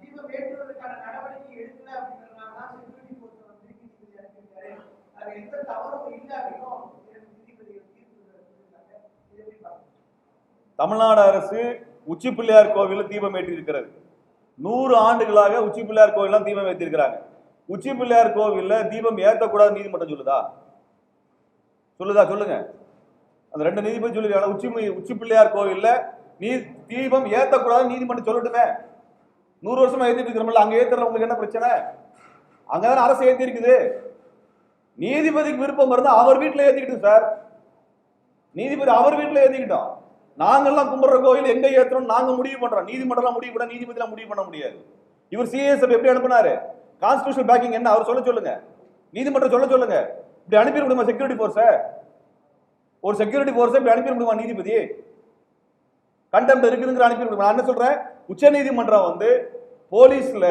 தீபம் ஏற்றுவதற்கான நடவடிக்கை எடுக்கல அப்படின்றதுனால செக்யூரிட்டி போர்ஸ் வந்து நீதிபதி அறிவிச்சிருக்காரு. அது எந்த தவறும் இல்லை அப்படின்னும் நீதிபதி
தமிழ்நாடு அரசு உச்சி பிள்ளையார் கோவிலில் தீபம் ஏற்றிருக்கிறது. 100 ஆண்டுகளாக உச்சி பிள்ளையார் கோவில் தீபம் ஏற்றிருக்கிறாங்க. உச்சி பிள்ளையார் கோவில்ல தீபம் ஏற்றக்கூடாது நீதிமன்றம் சொல்லுதா? சொல்லுங்க. அந்த 2 நீதிபதி சொல்லிருக்காங்க. உச்சி பிள்ளையார் கோவில்ல தீபம் ஏற்றக்கூடாது நீதிமன்றம் சொல்லட்டுமே. 100 வருஷமா ஏற்றிட்டு இருக்கிறோம்ல, அங்க ஏத்துற உங்களுக்கு என்ன பிரச்சனை? அங்கதானே அரசு ஏத்தி இருக்குது. நீதிபதிக்கு விருப்பம் இருந்தா அவர் வீட்டுல ஏத்திக்கிட்டு சார். நீதிபதி அவர் வீட்டுல ஏத்திக்கிட்டோம். நாங்கெல்லாம் கும்பிடுற கோயில் எங்க ஏற்றணும் நாங்க முடிவு பண்றோம். நீதிமன்றம் முடிவு பண்ண, நீதிபதி முடிவு பண்ண முடியாது. இவர் சிஎஸ்எஃப் எப்படி அனுப்புனாரு? கான்ஸ்டிடியூஷனல் பேக்கிங் என்ன அவர் சொல்லுங்க. நீதிமன்றம் சொல்லுங்க. இப்படி அனுப்பிட முடியுமா செக்யூரிட்டி போர்ஸ? ஒரு செக்யூரிட்டி போர்ஸை இப்படி அனுப்பிட முடியுமா நீதிபதி? கண்டெம்ட் இருக்குதுங்கிற அனுப்பி முடியுமா? நான் என்ன சொல்றேன், உச்ச நீதிமன்றம் வந்து போலீஸ்ல,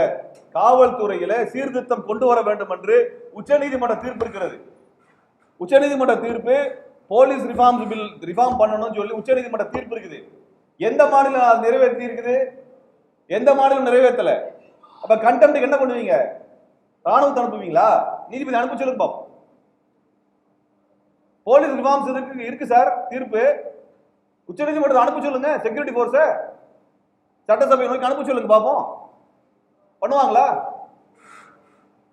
காவல்துறையில சீர்திருத்தம் கொண்டு வர வேண்டும் என்று உச்ச நீதிமன்ற தீர்ப்பு இருக்கிறது. உச்ச நீதிமன்ற தீர்ப்பு போலீஸ் ரிஃபார்ம் பண்ணணும்னு சொல்லி உச்ச நீதிமன்ற தீர்ப்பு இருக்குது. எந்த மாநிலம் நிறைவேற்றி இருக்குது? எந்த மாநிலம் நிறைவேற்றல. அப்ப கண்டெம்ட் என்ன பண்ணுவீங்க? ராணுவத்தை அனுப்புவீங்களா? நீதிபதி அனுப்ப சொல்லுங்க பாப்போம். போலீஸ் ரிஃபார்ம்ஸ் இருக்கு சார் தீர்ப்பு. உச்ச நீதிமன்றத்தை அனுப்ப சொல்லுங்க. செக்யூரிட்டி போர்ஸ சட்டசபை நோக்கி அனுப்ப சொல்லுங்க பாப்போம். பண்ணுவாங்களா?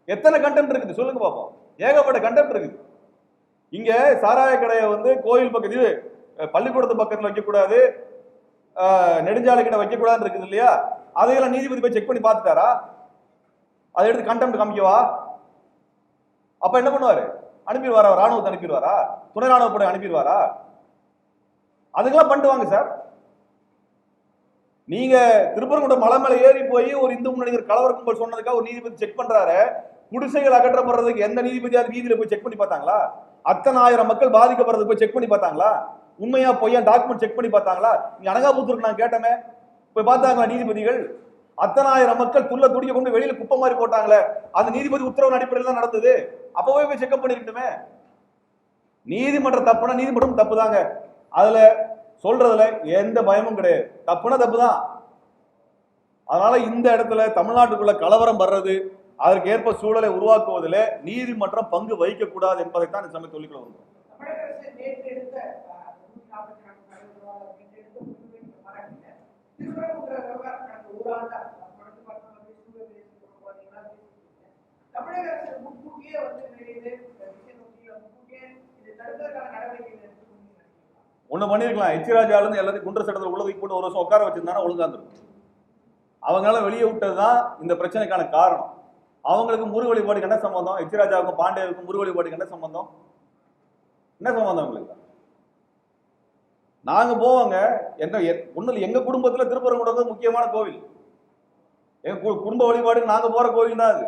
எத்தனை கண்டெம்ட் இருக்குது சொல்லுங்க பாப்போம். ஏகப்பட்ட கண்டெம்ட் இருக்குது. இங்க சாராய கடையை வந்து கோயில் பக்கத்து, பள்ளிக்கூடத்து பக்கத்தில் வைக்கக்கூடாது, நெடுஞ்சாலை கிட்ட வைக்கக்கூடாதுன்னு இருக்குது இல்லையா? அதையெல்லாம் நீதிபதி போய் செக் பண்ணி பார்த்துட்டாரா? அதை எடுத்து கண்டெம்ட் காமிக்கவா? அப்ப என்ன பண்ணுவாரு? அனுப்பிடுவாரா? ராணுவத்தை அனுப்பிடுவாரா? துணை ராணுவ படை அனுப்பிடுவாரா? அதுக்கெல்லாம் பண்ணிட்டு வாங்க சார். நீங்க திருப்பரங்குன்றம் மலை மேல ஏறி போய் ஒரு இந்து முன்னணி கலவர கும்பல் சொன்னதுக்காக ஒரு நீதிபதி செக் பண்றாரு. குடிசைகள் அகற்றப்படுறதுக்கு எந்த நீதிபதியாவது வீதியில போய் செக் பண்ணி பார்த்தாங்களா? அத்தனை ஆயிரம் மக்கள் பாதிக்கப்படுறதுக்கு போய் செக் பண்ணி பார்த்தாங்களா? உண்மையா பொய்யா டாக்குமெண்ட் செக் பண்ணி பார்த்தாங்களா? நீங்க அனகாபுத்தூருக்கு நான் கேட்டமே, போய் பார்த்தாங்களா நீதிபதிகள்? அத்தனை ஆயிரம் மக்கள் துள்ள துடிக்க கொண்டு வெளியில குப்பை மாதிரி போட்டாங்களே, அந்த நீதிபதி உத்தரவு அடிப்படையில் தான் நடந்தது. அப்பவே போய் செக்அப் பண்ணிருக்கட்டுமே. நீதிமன்றம் தப்புனா நீதிமன்றம் தப்பு தாங்க. அதுல சொல்றதுல எந்த பயமும் கிடையாது. தப்புனா தப்பு தான். அதனால இந்த இடத்துல தமிழ்நாட்டுக்குள்ள கலவரம் வர்றது, அதற்கு ஏற்ப சூழலை உருவாக்குவதில் நீதிமன்றம் பங்கு வகிக்க கூடாது என்பதைத்தான் இந்த சமயம் சொல்லிக்கொள்ள வேண்டும். ஒண்ணு பண்ணிருக்கலாம். எச்சிராஜால இருந்து எல்லாத்தையும் குண்டர் சட்டத்தில் உள்ளதுக்கு போட்டு 1 வருஷம் உட்கார வச்சிருந்தானா ஒழுங்கா இருந்திருக்கும். அவங்களால வெளியே விட்டதுதான் இந்த பிரச்சனைக்கான காரணம். அவங்களுக்கு முருக வழிபாடுக்கு என்ன சம்பந்தம்? எச்சிராஜாவுக்கும் பாண்டியருக்கும் முருக வழிபாடுக்கு என்ன சம்பந்தம்? என்ன சம்பந்தம் உங்களுக்கு? நாங்க போவாங்க. ஒண்ணு எங்க குடும்பத்துல திருப்பரங்குன்றம் முக்கியமான கோவில். எங்க குடும்ப வழிபாடுக்கு நாங்க போற கோவில் தான் அது.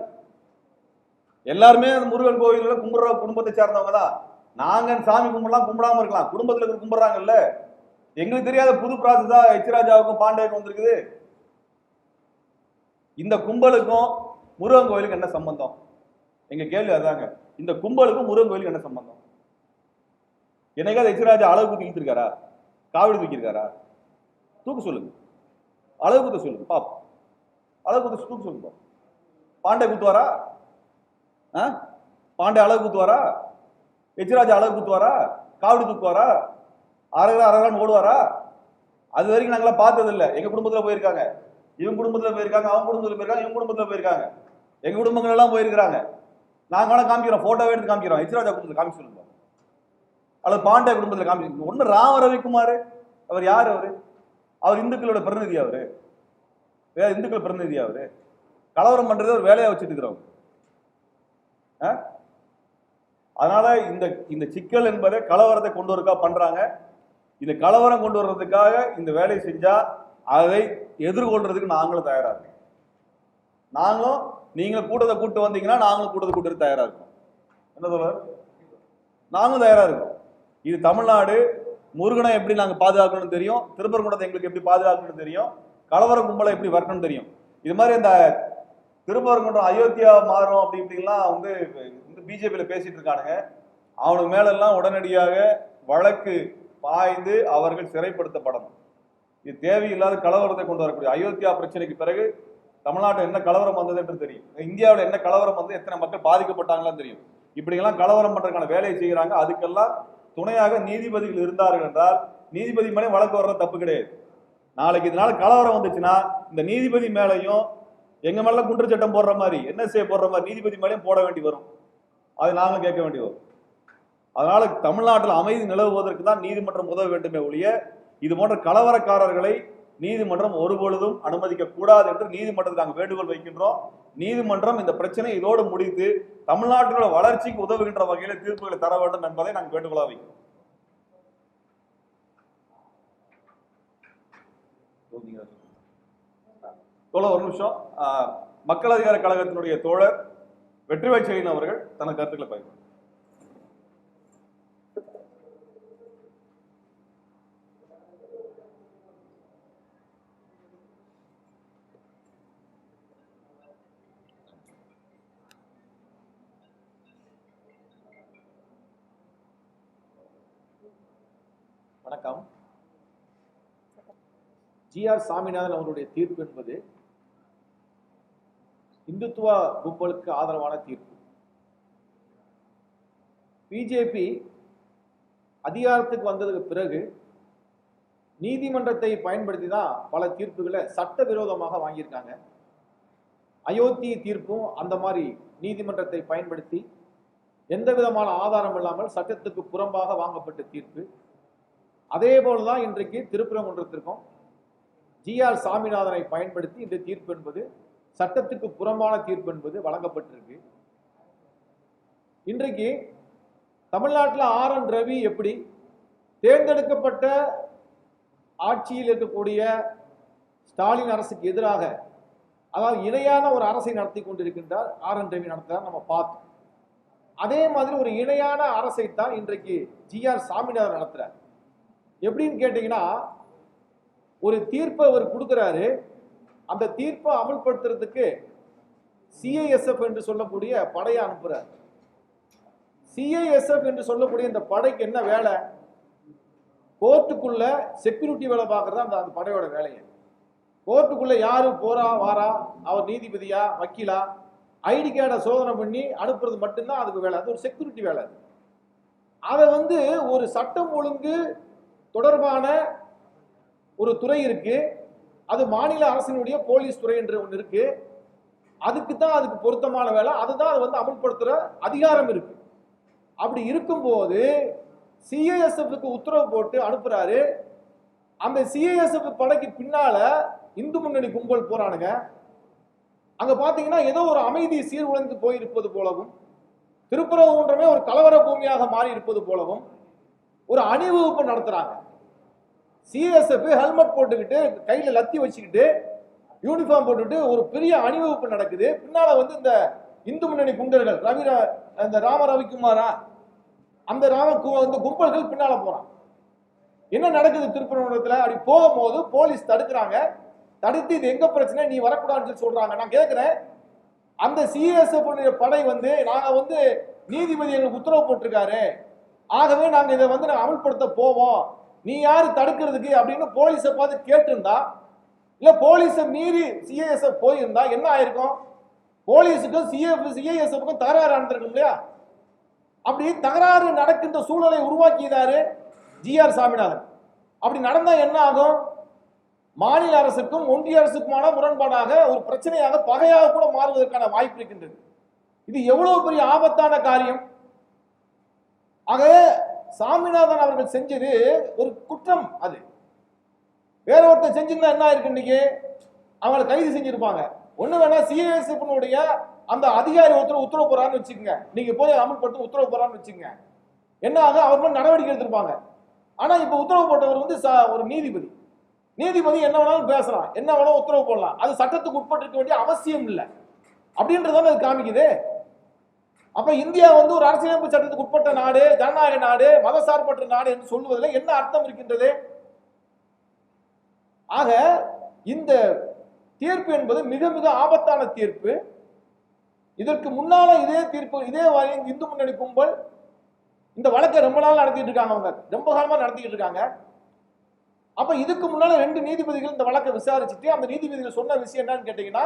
எல்லாருமே அந்த முருகன் கோவில்ல கும்பிடுற குடும்பத்தை சேர்ந்தவங்க தான். நாங்க சாமி கும்பிடலாம், கும்பிடாம இருக்கலாம். குடும்பத்துல இருக்க கும்பிடுறாங்கல்ல. எங்களுக்கு தெரியாத புது ப்ராசஸா எச்சிராஜாவுக்கும் பாண்டியருக்கும் வந்திருக்குது. இந்த கும்பலுக்கும் முருகன் கோயிலுக்கு என்ன சம்பந்தம்? எங்க கேள்வி அதாங்க. இந்த கும்பலுக்கும் முருகன் கோயிலுக்கு என்ன சம்பந்தம்? என்னைக்காவது எச்சிராஜா அளவு குத்தி இருக்காரா? காவடி தூக்கியிருக்காரா? தூக்கு சொல்லுங்க. அளவு குத்த சொல்லுங்க பாப்போம். அளவு குத்த தூக்கு சொல்லுங்க. பாண்டே குத்துவாரா? பாண்டே அளவு குத்துவாரா? எச்சிராஜா அளவு குத்துவாரா? காவடி தூக்குவாரா? அரகரான்னு ஓடுவாரா? அது வரைக்கும் நாங்களாம் பார்த்தது இல்லை. எங்க குடும்பத்துல போயிருக்காங்க, இவங்க குடும்பத்துல போயிருக்காங்க, அவங்க குடும்பத்துல போயிருக்காங்க, இவங்க குடும்பத்துல போயிருக்காங்க, எங்க குடும்பங்கள் எல்லாம் போயிருக்கிறாங்க. நாங்க வேணா காமிக்கிறோம், போட்டோவே எடுத்து காமிக்கிறோம். எச்சிராஜா குடும்பத்துல காமிச்சு சொல்லுங்க. அல்லது பாண்டிய குடும்பத்துல காமிச்சு. ஒண்ணு ராம ரவிக்குமார், அவர் யார்? அவர் இந்துக்களோட பிரதிநிதி. அவரு வேற இந்துக்கள் பிரதிநிதியா அவரு? கலவரம் பண்றதே ஒரு வேலையா வச்சுட்டு இருக்கிறவங்க. அதனால இந்த சிக்கல் என்பதை கலவரத்தை கொண்டு வரக்கா பண்றாங்க. இந்த கலவரம் கொண்டு வர்றதுக்காக இந்த வேலையை செஞ்சா அதை எதிர்கொள்றதுக்கு நாங்களும் தயாரா இருக்கோம். நீங்களும் கூட்டத்தை கூட்டு வந்தீங்கன்னா நாங்களும் கூட்டத்தை கூட்டு தயாரா இருக்கோம். என்ன சொல்ற? நாங்களும் தயாரா இருக்கோம். இது தமிழ்நாடு. முருகனை எப்படி நாங்க பாதுகாக்கணும்னு தெரியும், திருப்பரங்குன்றத்தை எங்களுக்கு எப்படி பாதுகாக்கணும்னு தெரியும், கலவர கும்பலை எப்படி வரணும்னு தெரியும். இது மாதிரி இந்த திருப்பரங்குன்றம் அயோத்தியா மாறும் அப்படி இப்படிலாம் பிஜேபியில பேசிட்டு இருக்கானுங்க. அவனுக்கு மேலெல்லாம் உடனடியாக வழக்கு பாய்ந்து அவர்கள் சிறைப்படுத்தப்படணும். இது தேவையில்லாத கலவரத்தை கொண்டு வரக்கூடிய அயோத்தியா பிரச்சனைக்கு பிறகு தமிழ்நாட்டில் என்ன கலவரம் வந்தது என்று தெரியும், இந்தியாவில் என்ன கலவரம் வந்து எத்தனை மக்கள் பாதிக்கப்பட்டாங்களான்னு தெரியும். இப்படியெல்லாம் கலவரம் பண்றதுக்கான வேலையை செய்கிறாங்க. அதுக்கெல்லாம் துணையாக நீதிபதிகள் இருந்தார்கள் என்றால் நீதிபதி மேலே வழக்கு வர்ற தப்பு கிடையாது. நாளைக்கு இதனால கலவரம் வந்துச்சுன்னா இந்த நீதிபதி மேலையும் எங்க மேல குற்றச்சட்டம் போடுற மாதிரி NSA போடுற மாதிரி நீதிபதி மேலையும் போட வேண்டி வரும். அது நாங்களும் கேட்க வேண்டி வரும். அதனால தமிழ்நாட்டில் அமைதி நிலவுவதற்கு தான் நீதிமன்றம் உதவ வேண்டுமே ஒழிய இது போன்ற கலவரக்காரர்களை நீதிமன்றம் ஒருபொழுதும் அனுமதிக்க கூடாது என்று நீதிமன்றத்துக்கு நாங்கள் வேண்டுகோள் வைக்கின்றோம். நீதிமன்றம் இந்த பிரச்சனை இதோடு முடித்து தமிழ்நாட்டினோட வளர்ச்சிக்கு உதவுகின்ற வகையில் தீர்ப்புகளை தர வேண்டும் என்பதை நாங்கள் வேண்டுகோளாக வைக்கிறோம். ஒரு நிமிஷம். மக்கள் அதிகார கழகத்தினுடைய தோழர் வெற்றிவேல் செழியன் அவர்கள் தனது கருத்துக்களை பயன்படுத்த.
வணக்கம். ஜி.ஆர். சாமிநாதன் அவருடைய தீர்ப்பு என்பது இந்துத்துவ கும்பலுக்கு ஆதரவான தீர்ப்பு. பிஜேபி அதிகாரத்துக்கு வந்ததுக்கு பிறகு நீதிமன்றத்தை பயன்படுத்தி தான் பல தீர்ப்புகளை சட்டவிரோதமாக வாங்கியிருக்காங்க. அயோத்தி தீர்ப்பும் அந்த மாதிரி நீதிமன்றத்தை பயன்படுத்தி எந்த விதமான ஆதாரம் இல்லாமல் சட்டத்துக்கு புறம்பாக வாங்கப்பட்ட தீர்ப்பு. அதே போலதான் இன்றைக்கு திருப்பரங்குன்றத்திற்கும் ஜி.ஆர். சாமிநாதனை பயன்படுத்தி இந்த தீர்ப்பு என்பது சட்டத்துக்கு புறம்பான தீர்ப்பு என்பது வழங்கப்பட்டிருக்கு. இன்றைக்கு தமிழ்நாட்டில் R.N. ரவி எப்படி தேர்ந்தெடுக்கப்பட்ட ஆட்சியில் இருக்கக்கூடிய ஸ்டாலின் அரசுக்கு எதிராக, அதாவது இணையான ஒரு அரசை நடத்தி கொண்டிருக்கின்றார் R.N. ரவி நடத்துறார், நம்ம பார்த்தோம். அதே மாதிரி ஒரு இணையான அரசை தான் இன்றைக்கு ஜி.ஆர். சாமிநாதன் நடத்துறார். எப்படின்னு கேட்டீங்கன்னா, ஒரு தீர்ப்பை அவர் கொடுக்கிறாரு, அந்த தீர்ப்பை அமல்படுத்துறதுக்கு CISF என்று சொல்லக்கூடிய படையை அனுப்புறார். CISF என்று சொல்லக்கூடிய இந்த படைக்கு என்ன வேலை? கோர்ட்டுக்குள்ள செக்யூரிட்டி வேலை பார்க்கறது அந்த படையோட வேலையை. கோர்ட்டுக்குள்ள யாரு போறா வாரா, அவர் நீதிபதியா வக்கீலா, ஐடி கார்டை சோதனை பண்ணி அனுப்புறது மட்டும்தான் அதுக்கு வேலை. அது ஒரு செக்யூரிட்டி வேலை. அதை ஒரு சட்டம் ஒழுங்கு தொடர்பான ஒரு துறை இருக்கு, அது மாநில அரசினுடைய போலீஸ் துறை என்று ஒன்று இருக்கு. அதுக்கு பொருத்தமான வேலை, அதுதான் அது அமல்படுத்துற அதிகாரம் இருக்கு. அப்படி இருக்கும்போது CISF உத்தரவு போட்டு அனுப்புறாரு. அந்த CISF படைக்கு பின்னால இந்து முன்னணி கும்பல் போறானுங்க. அங்க பாத்தீங்கன்னா ஏதோ ஒரு அமைதி சீர்குலைந்து போயிருப்பது போலவும், திருப்பரங்குன்றமே ஒரு கலவர பூமியாக மாறி இருப்பது போலவும் ஒரு அணிவகுப்பு நடத்துறாங்க. CISF ஹெல்மெட் போட்டுக்கிட்டு கையில லத்தி வச்சுக்கிட்டு யூனிஃபார்ம் போட்டுட்டு ஒரு பெரிய அணிவகுப்பு நடக்குது. பின்னால இந்த இந்து முன்னணி குண்டர்கள் ராம ரவிக்குமாரா அந்த கும்பல்கள் பின்னால போறான். என்ன நடக்குது திருப்பரங்குன்றத்துல? அப்படி போகும்போது போலீஸ் தடுக்கிறாங்க. தடுத்து இது எங்க பிரச்சனை, நீ வரக்கூடாதுன்னு சொல்றாங்க. நான் கேட்கிறேன், அந்த CISF படை நாங்க நீதிபதி எங்களுக்கு உத்தரவு போட்டிருக்காரு, ஆகவே நாங்க இதை நாங்க அமல்படுத்த போவோம், நீ யாரு தடுக்கிறதுக்கு அப்படின்னு போலீஸை பார்த்து கேட்டிருந்தா, இல்ல போலீஸை மீறி CISF போயிருந்தா என்ன ஆயிருக்கும்? போலீஸுக்கும் CISFக்கும் தகராறு நடந்திருக்கும் இல்லையா? அப்படி தகராறு நடக்கின்ற சூழலை உருவாக்கியதாரு ஜி.ஆர். சாமிநாதன். அப்படி நடந்தா என்ன ஆகும்? மாநில அரசுக்கும் ஒன்றிய அரசுக்குமான முரண்பாடாக ஒரு பிரச்சனையாக பகையாக கூட மாறுவதற்கான வாய்ப்பு இருக்கின்றது. இது எவ்வளவு பெரிய ஆபத்தான காரியம். ஆக சாமிநாதன் அவர்கள் செஞ்சது ஒரு குற்றம். அது வேற ஒருத்தர் செஞ்சிருந்தா என்ன இருக்கு? இன்னைக்கு அவங்களை கைது செஞ்சிருப்பாங்க. ஒண்ணு வேணா சிஐஎஸ்எஃப்னுடைய அந்த அதிகாரி ஒருத்தர் உத்தரவு போறான்னு வச்சுக்கோங்க, நீங்க போய் அமல்படுத்த உத்தரவு போறான்னு வச்சுக்கோங்க, என்ன ஆகும், அவர் மேல நடவடிக்கை எடுத்திருப்பாங்க. ஆனா இப்ப உத்தரவு போட்டவர் வந்து ஒரு நீதிபதி என்ன வேணாலும் பேசலாம், என்ன வேணாலும் உத்தரவு போடலாம், அது சட்டத்துக்கு உட்பட்டு இருக்க வேண்டிய அவசியம் இல்லை அப்படின்றதான அது காமிக்குது. அப்ப இந்தியா வந்து ஒரு அரசியலமைப்பு சட்டத்துக்கு உட்பட்ட நாடு, ஜனநாயக நாடு, மதசார்பற்ற நாடு என்று சொல்வதில் என்ன அர்த்தம் இருக்கின்றது? ஆக இந்த தீர்ப்பு என்பது மிக மிக ஆபத்தான தீர்ப்பு. இதற்கு முன்னால இதே தீர்ப்பு, இதே இந்து முன்னணி கும்பல் இந்த வழக்கை ரொம்ப நாள் நடத்திட்டு இருக்காங்க, அவங்க ரொம்ப காலமா நடத்திட்டு இருக்காங்க. அப்ப இதுக்கு முன்னால 2 நீதிபதிகள் இந்த வழக்கை விசாரிச்சுட்டு அந்த நீதிபதிகள் சொன்ன விஷயம் என்னன்னு கேட்டீங்கன்னா,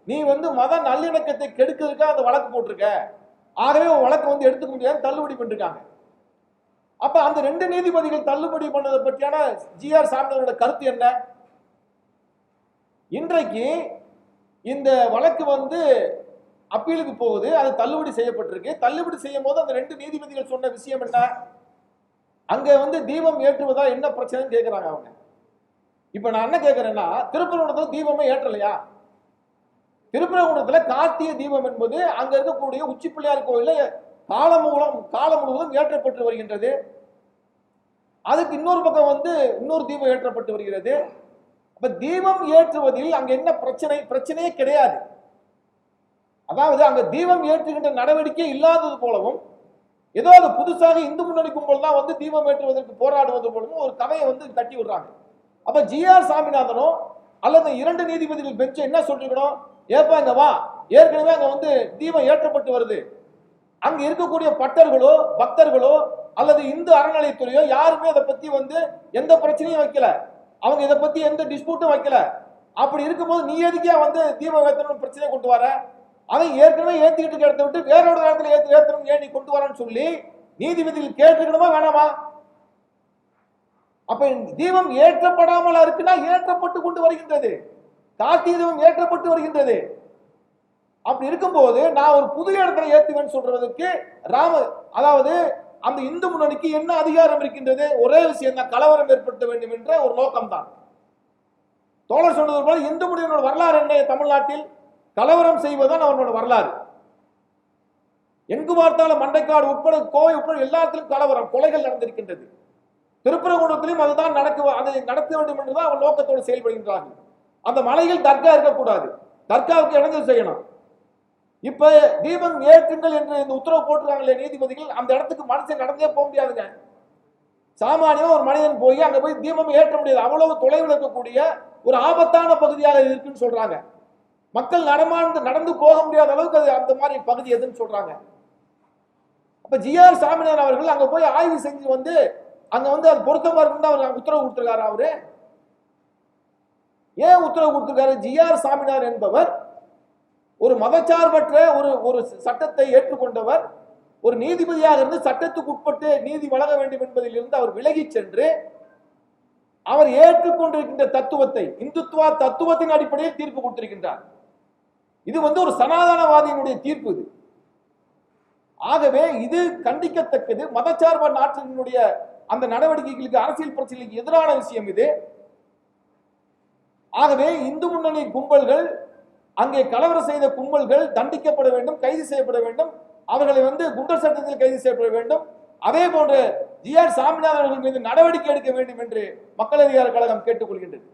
நீ வந்து மத நல்லிணக்கத்தை கெடுக்கிறதுக்காக அந்த வழக்கு போட்டிருக்க, ஆகவே உன் வழக்கை வந்து எடுத்துக்க முடியாது, தள்ளுபடி பண்ணிருக்காங்க. அப்ப அந்த 2 நீதிபதிகள் தள்ளுபடி பண்ணதை பற்றியான ஜிஆர் சாமிநாதனோட கருத்து என்ன? இன்றைக்கு இந்த வழக்கு வந்து அப்பீலுக்கு போகுது, அது தள்ளுபடி செய்யப்பட்டிருக்கு. தள்ளுபடி செய்யும் போது அந்த 2 நீதிபதிகள் சொன்ன விஷயம் என்ன? அங்க வந்து தீபம் ஏற்றுவதா என்ன பிரச்சனைன்னு கேட்கிறாங்க அவங்க. இப்ப நான் என்ன கேட்கிறேன்னா, திருப்பரங்குன்றத்துல தீபமே ஏற்றலையா? திருப்பரங்குன்றத்துல கார்த்திகை தீபம் என்பது அங்க இருக்கக்கூடிய உச்சி பிள்ளையார் கோயில்ல காலம் முழுவதும் ஏற்றப்பட்டு வருகின்றது. அதுக்கு இன்னொரு பக்கம் வந்து இன்னொரு தீபம் ஏற்றப்பட்டு வருகிறது. அப்ப தீபம் ஏற்றுவதில் அங்க என்ன பிரச்சனையே கிடையாது. அதாவது அங்க தீபம் ஏற்றுகின்ற நடவடிக்கை இல்லாதது போலவும், ஏதோ அது புதுசாக இந்து முன்னணி கும்பல் தான் வந்து தீபம் ஏற்றுவதற்கு போராடுவது போலவும் ஒரு கதையை வந்து தட்டி விடுறாங்க. அப்ப ஜிஆர் சாமிநாதனோ அல்லது 2 நீதிபதிகள் பெஞ்சை என்ன சொல்லிருக்கணும், ஏப்பா இங்க வா, ஏற்கனவே அங்க வந்து தீபம் ஏற்றப்பட்டு வருது, அங்க இருக்கக்கூடிய பட்டர்களோ பக்தர்களோ அல்லது இந்து அறநிலையத்துறையோ யாருமே அதை பத்தி வந்து எந்த பிரச்சனையும் வைக்கல, அவங்க இதை பத்தி எந்த டிஸ்பியூட்டும் வைக்கல. அப்படி இருக்கும்போது நீ எதுக்கே வந்து தீபம் ஏற்றணும் பிரச்சனை கொண்டு வர, அதை ஏற்கனவே ஏற்றிக்கிட்டு இருக்க இடத்தை விட்டு வேற ஒரு இடத்துல ஏற்றணும் ஏன் நீ கொண்டு வரன்னு சொல்லி நீதிபதிகள் கேட்டுக்கணுமா வேணாமா? அப்ப தீபம் ஏற்றப்படாமல் இருக்குன்னா ஏற்றப்பட்டு கொண்டு வருகின்றது, கார்த்திகை தீபம் ஏற்றப்பட்டு வருகின்றது. அப்படி இருக்கும்போது நான் ஒரு புது இடத்துல ஏற்றுவேன்னு சொல்றதுக்கு அதாவது அந்த இந்து முன்னணிக்கு என்ன அதிகாரம் இருக்கின்றது? ஒரே விஷயம் தான், கலவரம் ஏற்படுத்த வேண்டும் என்ற ஒரு நோக்கம் தான். தோழர் சொன்னது போல இந்து முன்னணியோட வரலாறு என்ன? தமிழ்நாட்டில் கலவரம் செய்வதுதான் அவர்களோட வரலாறு. எங்கு பார்த்தாலும் மண்டைக்காடு உட்பட கோவை உட்பட எல்லாத்திலும் கலவரம், கொலைகள் நடந்திருக்கின்றது. திருப்பரங்குன்றத்திலும் அதுதான் அதை நடத்த வேண்டும் என்றுதான் அவர் நோக்கத்தோடு செயல்படுகின்றார்கள். அந்த மலையில் தர்கா இருக்கக்கூடாது, தர்காவுக்கு இடைஞ்சல் செய்யணும். இப்ப தீபம் ஏற்றுங்கள் என்று இந்த உத்தரவு போட்டுருக்காங்களே நீதிபதிகள், அந்த இடத்துக்கு மனுஷன் நடந்தே போக முடியாதுங்க. சாமானியமா ஒரு மனிதன் போய் அங்க போய் தீபம் ஏற்ற முடியாது, அவ்வளவு தொலைவில் இருக்கக்கூடிய ஒரு ஆபத்தான பகுதியாக இருக்குன்னு சொல்றாங்க. மக்கள் நடந்து போக முடியாத அளவுக்கு அது அந்த மாதிரி பகுதி எதுன்னு சொல்றாங்க. அப்ப ஜிஆர் சாமிநாதன் அவர்கள் அங்க போய் ஆய்வு செஞ்சு வந்து அங்க வந்து அது பொருத்தமா இருக்குன்னு அவர் உத்தரவு கொடுத்திருக்காரு. அவரு ஏன் உத்தரவு கொடுத்திருக்காரு? ஜிஆர் சாமிநாதன் என்பவர் ஒரு மதச்சார்பற்ற ஒரு சட்டத்தை ஏற்றுக்கொண்டவர், ஒரு நீதிபதியாக இருந்து சட்டத்துக்கு உட்பட்டு நீதி வழங்க வேண்டும் என்பதில் இருந்து அவர் விலகி சென்று அவர் ஏற்றுக்கொண்டிருக்கின்ற தத்துவத்தை, இந்துத்துவ தத்துவத்தின் அடிப்படையில் தீர்ப்பு கொடுத்திருக்கின்றார். இது வந்து ஒரு சனாதனவாதியினுடைய தீர்ப்பு இது. ஆகவே இது கண்டிக்கத்தக்கது. மதச்சார்பற்ற நாட்டினுடைய அந்த நடவடிக்கைகளுக்கு, அரசியல் பிரச்சனைக்கு எதிரான விஷயம் இது. ஆகவே இந்து முன்னணி கும்பல்கள், அங்கே கலவரம் செய்த கும்பல்கள் தண்டிக்கப்பட வேண்டும், கைது செய்யப்பட வேண்டும். அவர்களை வந்து குண்டர் சட்டத்தில் கைது செய்யப்பட வேண்டும். அதே போன்று ஜிஆர் சாமிநாதன் அவர்கள் மீது நடவடிக்கை எடுக்க வேண்டும் என்று மக்கள் அதிகார கழகம் கேட்டுக்கொள்கின்றது.